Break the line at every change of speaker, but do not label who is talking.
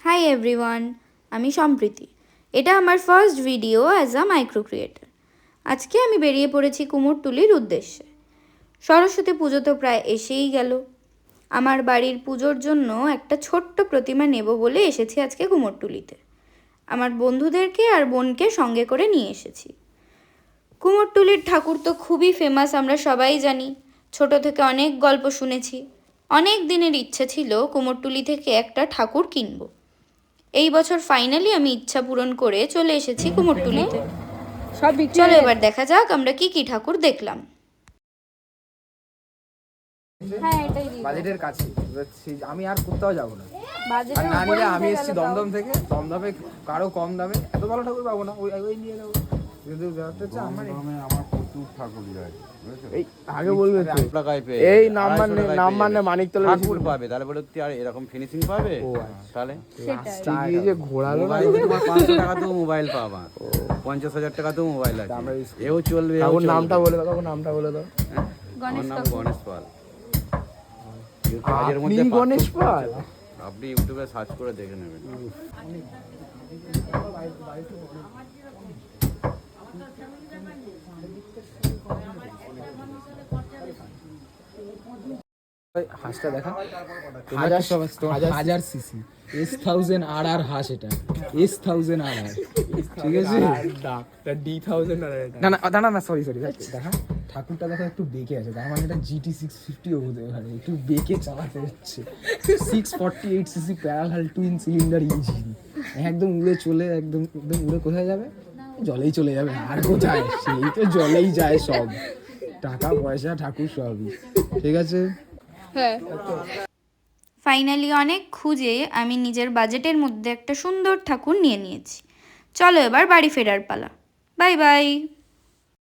Hi everyone, আমি সম্প্রীতি। এটা আমার first video as a micro creator. আজকে আমি বেরিয়ে পড়েছি কুমোরটুলির উদ্দেশ্যে। সরস্বতী পুজো তো প্রায় এসেই গেল। আমার বাড়ির পুজোর জন্য একটা ছোট্ট প্রতিমা নেব বলে এসেছি আজকে কুমোরটুলিতে। আমার বন্ধুদেরকে আর বোনকে সঙ্গে করে নিয়ে এসেছি। কুমোরটুলির ঠাকুর তো খুবই ফেমাস, আমরা সবাই জানি। ছোট থেকে অনেক গল্প শুনেছি। অনেক দিনের ইচ্ছে ছিল কুমোরটুলি থেকে একটা ঠাকুর কিনবো। এই বছর ফাইনালি আমি ইচ্ছা পূরণ করে চলে এসেছি কুমোরটুলিতে। চলো এবার দেখা যাক আমরা কি কি ঠাকুর দেখলাম।
বাজেটের কাছে আমি আর কোথাও যাবো না। আর না নিলে আমি এসেছি দমদম থেকে, দমদমে কারো কম দামে এত ভালো ঠাকুর পাবো না, ওই নিয়ে নেবো। কিন্তু ব্যাপারটা হচ্ছে আমার
প্রচুর ঠাকুর যায়,
এই আগে বলবে এই নাম্বার মানিকতলা
ঠাকুর পাবে, তাহলে বলে তুই আর এরকম ফিনিশিং পাবে, তাহলে
যে ঘোরালো না।
তোমার 500 টাকা তো মোবাইল পাবা, 50,000 টাকা তো মোবাইল আছে, এও চলবে।
নামটা বলে দাও, নামটা বলে দাও।
আমার নাম গণেশ পাল।
আপনি গণেশ পাল?
আপনি ইউটিউবে সার্চ করে দেখে নেবেন।
হাঁসটা দেখা,
1000 সিসি S1000RR হাঁস, এটা S1000RR, ঠিক আছে।
না সরি দেখা,
ঠাকুরটা দেখো একটু বেঁকে আছে, তার মানে এটা GT650 হতে পারে, একটু বেঁকে চালাতে হচ্ছে। 648 CC parallel twin cylinder engine, একদম উড়ে চলে, একদম উড়ে কোথায় যাবে? জলেই চলে যাবে, আর কোথায়? সেই তো জলেই যায় সব, টাকা পয়সা ঠাকুর সবই, ঠিক আছে।
ফাইনালি অনেক খুঁজে আমি নিজের বাজেটের মধ্যে একটা সুন্দর ঠাকুর নিয়ে নিয়েছি। চলো এবার বাড়ি ফেরার পালা। Bye bye.